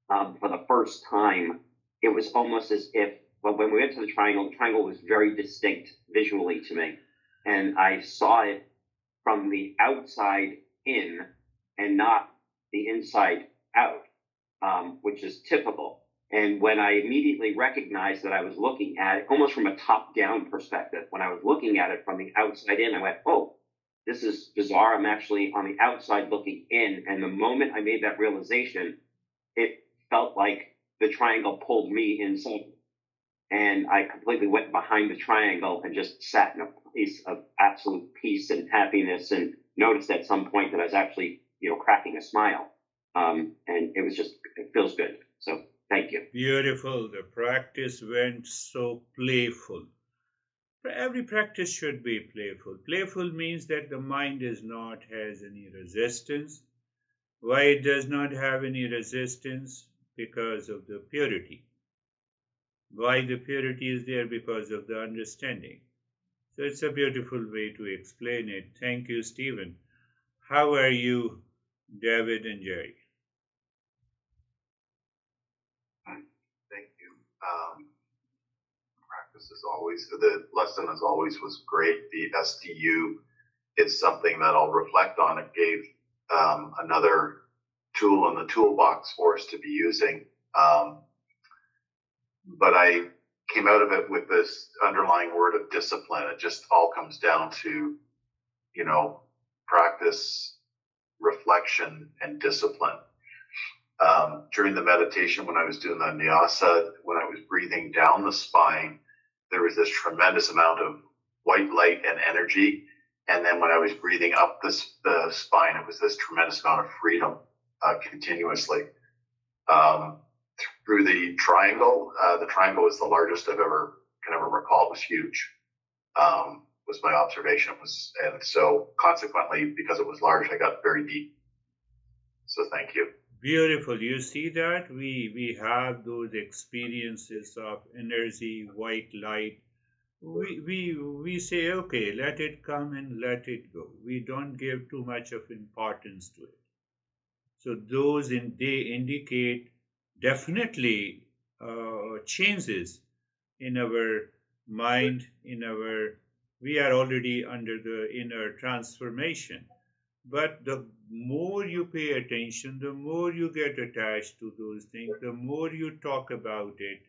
For the first time, it was almost as if, when we went to the triangle was very distinct visually to me. And I saw it from the outside in and not the inside out, which is typical. And when I immediately recognized that I was looking at it almost from a top-down perspective, when I was looking at it from the outside in, I went, oh, this is bizarre. I'm actually on the outside looking in. And the moment I made that realization, it felt like the triangle pulled me inside. And I completely went behind the triangle and just sat in a place of absolute peace and happiness, and noticed at some point that I was actually, cracking a smile. And it feels good. So thank you. Beautiful. The practice went so playful. Every practice should be playful. Playful means that the mind has any resistance. Why it does not have any resistance? Because of the purity. Why the purity is there? Because of the understanding. So it's a beautiful way to explain it. Thank you, Stephen. How are you, David and Jerry? Thank you. Practice as always, the lesson as always was great. The STU is something that I'll reflect on. It gave another tool in the toolbox for us to be using. But I came out of it with this underlying word of discipline. It just all comes down to, practice, reflection, and discipline. During the meditation, when I was doing the nyasa, when I was breathing down the spine, there was this tremendous amount of white light and energy. And then when I was breathing up the spine, it was this tremendous amount of freedom continuously. Through the triangle was the largest I can ever recall. It was huge. Was my observation. And so consequently, because it was large, I got very deep. So thank you. Beautiful. You see that? We have those experiences of energy, white light. We say, okay, let it come and let it go. We don't give too much of importance to it. So they indicate definitely changes in our mind, we are already under the inner transformation. But the more you pay attention, the more you get attached to those things, the more you talk about it,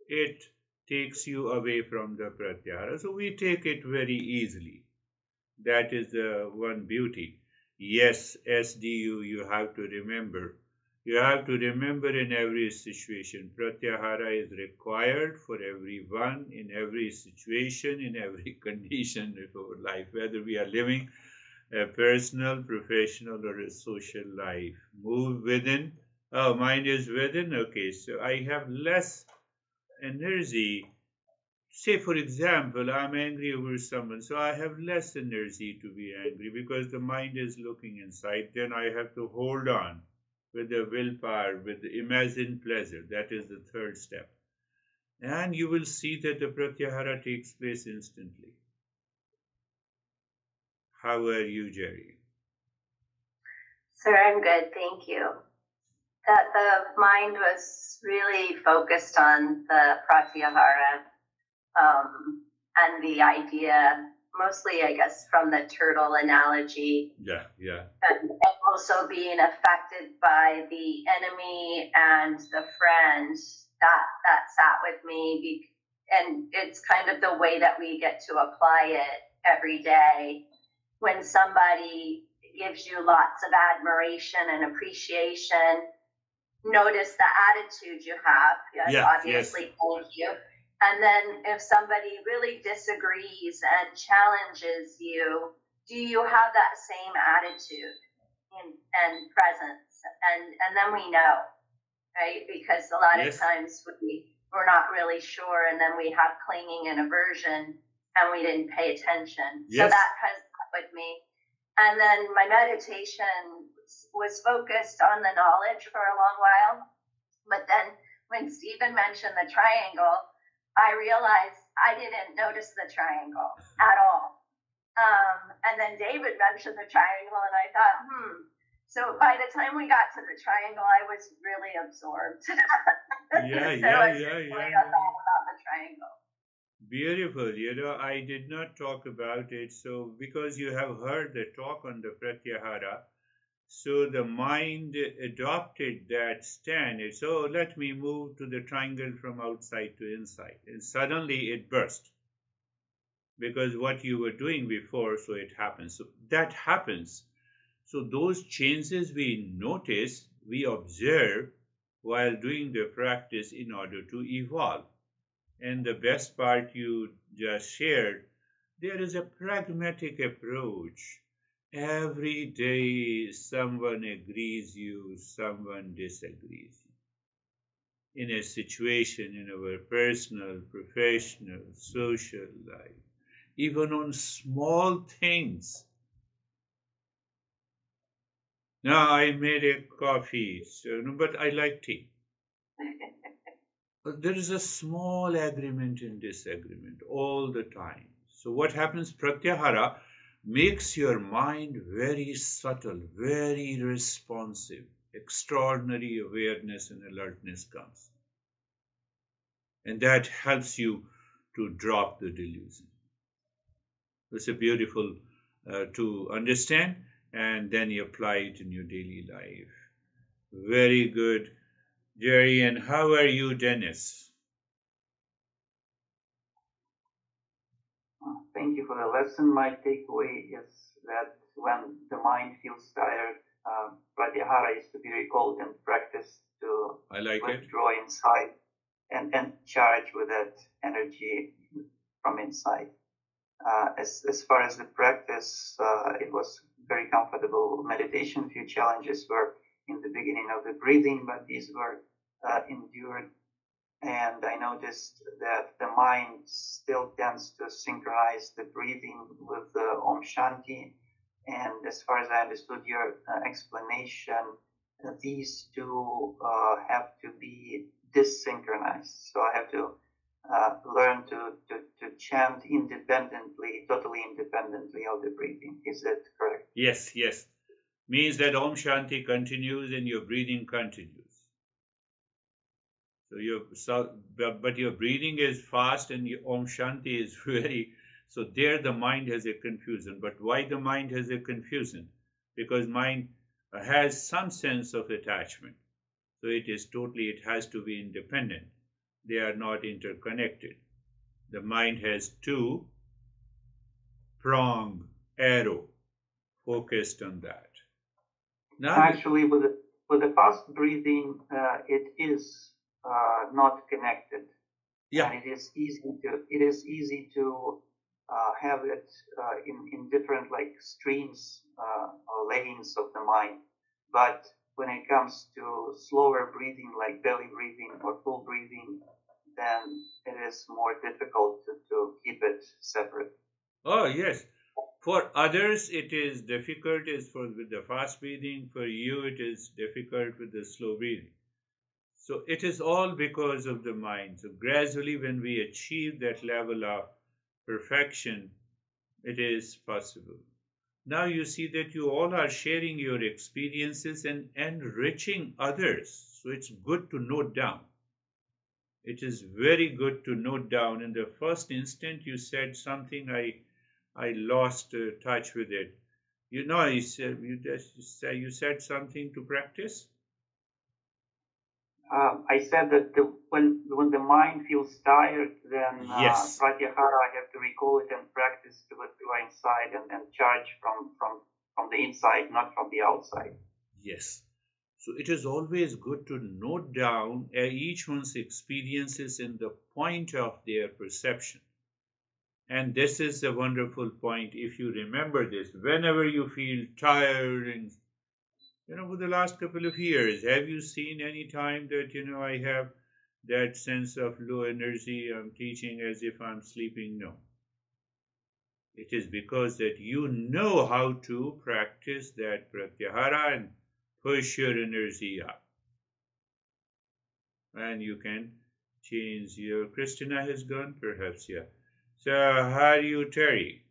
it takes you away from the pratyahara. So we take it very easily. That is the one beauty. Yes, SDU, you have to remember. You have to remember in every situation, pratyahara is required for everyone, in every situation, in every condition of our life, whether we are living a personal, professional, or a social life. Move within. Oh, mind is within. Okay, so I have less energy. Say, for example, I'm angry over someone, so I have less energy to be angry because the mind is looking inside. Then I have to hold on with the willpower, with the imagined pleasure. That is the third step. And you will see that the pratyahara takes place instantly. How are you, Jerry? Sir, I'm good, thank you. That the mind was really focused on the pratyahara and the idea, mostly, I guess, from the turtle analogy. Yeah. And also being affected by the enemy and the friend. That sat with me. And it's kind of the way that we get to apply it every day. When somebody gives you lots of admiration and appreciation, notice the attitude you have. Yes, obviously, thank you. And then if somebody really disagrees and challenges you, do you have that same attitude and presence? And then we know, right? Because a lot of times we're not really sure, and then we have clinging and aversion, and we didn't pay attention. So that has with me. And then my meditation was focused on the knowledge for a long while. But then when Stephen mentioned the triangle, I realized I didn't notice the triangle at all. And then David mentioned the triangle, and I thought, So by the time we got to the triangle, I was really absorbed. I forgot about the triangle. Beautiful. I did not talk about it. So because you have heard the talk on the pratyahara, so the mind adopted that stand. So let me move to the triangle from outside to inside. And suddenly it burst. Because what you were doing before, so it happens. So that happens. So those changes we notice, we observe while doing the practice in order to evolve. And the best part you just shared, there is a pragmatic approach. Every day someone agrees you, someone disagrees you. In a situation, in our personal, professional, social life, even on small things. Now, I made a coffee, but I like tea. There is a small agreement and disagreement all the time. So what happens? Pratyahara makes your mind very subtle, very responsive. Extraordinary awareness and alertness comes. And that helps you to drop the delusion. It's a beautiful to understand, and then you apply it in your daily life. Very good, Jerry. And how are you, Dennis? Thank you for the lesson. My takeaway is that when the mind feels tired, pratyahara is to be recalled and practiced to withdraw inside and charge with that energy from inside. As far as the practice, it was very comfortable meditation. Few challenges were in the beginning of the breathing, but these were endured. And I noticed that the mind still tends to synchronize the breathing with the Om Shanti. And as far as I understood your explanation, these two have to be dissynchronized. So I have to learn to chant independently, totally independently of the breathing. Is that correct? Yes. Means that Om Shanti continues and your breathing continues. But your breathing is fast and your Om Shanti is very, so there the mind has a confusion. But why the mind has a confusion? Because mind has some sense of attachment. So it has to be independent. They are not interconnected. The mind has two-pronged arrow focused on that. Now, actually, with the fast breathing, it is not connected. Yeah. And it is easy to have it in different streams or lanes of the mind. But when it comes to slower breathing, like belly breathing or full breathing, then it is more difficult to keep it separate. Oh, yes. For others, it is difficult with the fast breathing. For you, it is difficult with the slow breathing. So it is all because of the mind. So gradually, when we achieve that level of perfection, it is possible. Now you see that you all are sharing your experiences and enriching others. So it's good to note down. It is very good to note down. In the first instant, you said something, I lost touch with it. You said something to practice? I said that when the mind feels tired, then yes. Pratyahara, I have to recall it and practice to go inside and charge from the inside, not from the outside. Yes. So it is always good to note down each one's experiences in the point of their perception. And this is a wonderful point. If you remember this, whenever you feel tired and for the last couple of years, have you seen any time that, I have that sense of low energy, I'm teaching as if I'm sleeping? No. It is because that you know how to practice that pratyahara and push your energy up. And you can change your... Christina has gone, perhaps, yeah. So, how are you, Terry?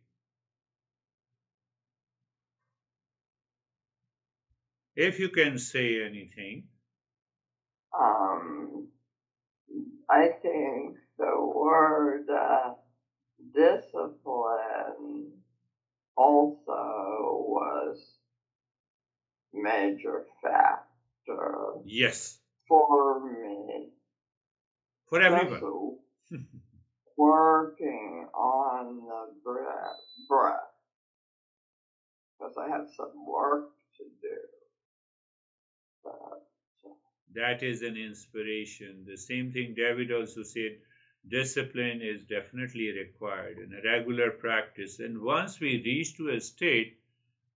If you can say anything. I think the word discipline also was major factor. Yes. For me. For everyone. Working on the breath. Because I have some work to do. That is an inspiration. The same thing David also said, discipline is definitely required in a regular practice. And once we reach to a state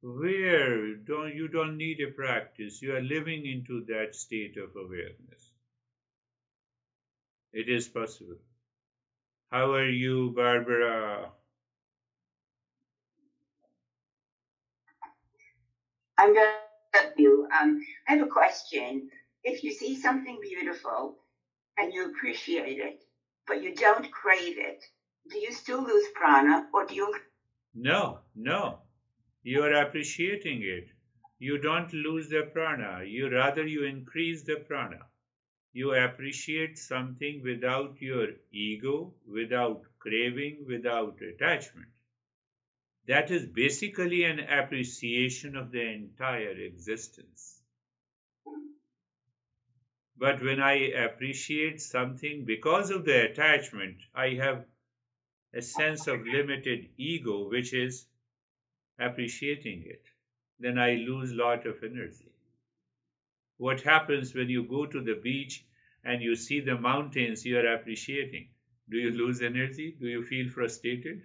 where you don't need a practice, you are living into that state of awareness. It is possible. How are you, Barbara? I'm good. You. I have a question. If you see something beautiful and you appreciate it, but you don't crave it, do you still lose prana, or do you? No. You are appreciating it. You don't lose the prana. You increase the prana. You appreciate something without your ego, without craving, without attachment. That is basically an appreciation of the entire existence. But when I appreciate something because of the attachment, I have a sense of limited ego, which is appreciating it. Then I lose a lot of energy. What happens when you go to the beach and you see the mountains you are appreciating? Do you lose energy? Do you feel frustrated?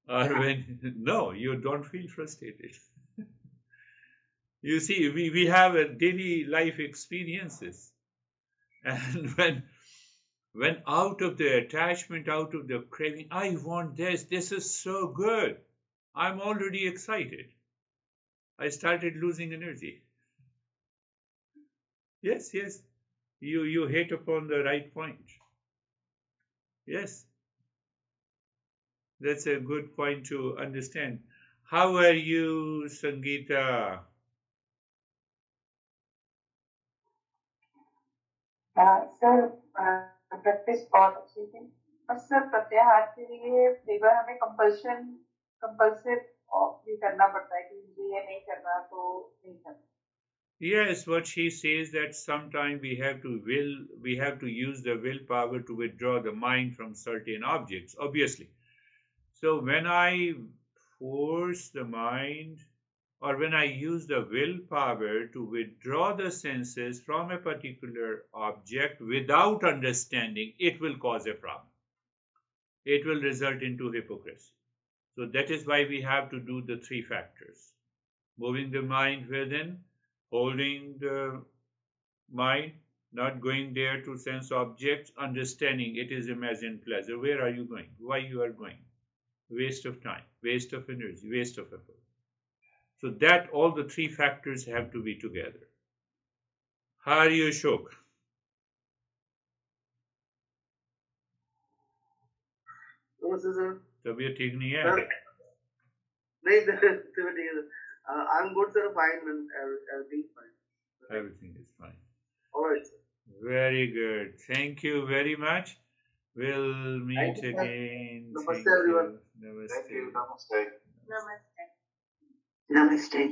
No, you don't feel frustrated. You see, we have a daily life experiences. And when out of the attachment, out of the craving, I want this is so good, I'm already excited, I started losing energy. Yes, you hit upon the right point. Yes, that's a good point to understand. How are you, Sangeeta? Sir practice बहुत अच्छी थी और sir प्रत्याहार के लिए कई बार हमें compulsive भी करना पड़ता है कि मुझे ये नहीं करना तो नहीं करना. Yes, what she says that sometimes we have to use the willpower to withdraw the mind from certain objects, obviously. So when I force the mind or when I use the willpower to withdraw the senses from a particular object without understanding, it will cause a problem. It will result into hypocrisy. So that is why we have to do the three factors. Moving the mind within, holding the mind, not going there to sense objects, understanding it is imagined pleasure. Where are you going? Why you are going? Waste of time, waste of energy, waste of effort. So that all the three factors have to be together. Hari Ashok. नमस्ते sir. तबीयत ठीक नहीं है? नहीं तबीयत ठीक है. I'm good sir, fine and everything fine. Everything is fine. All right sir. Very good. Thank you very much. We'll meet again. Namaste everyone. Namaste. Thank you. Namaste. Namaste. Namaste.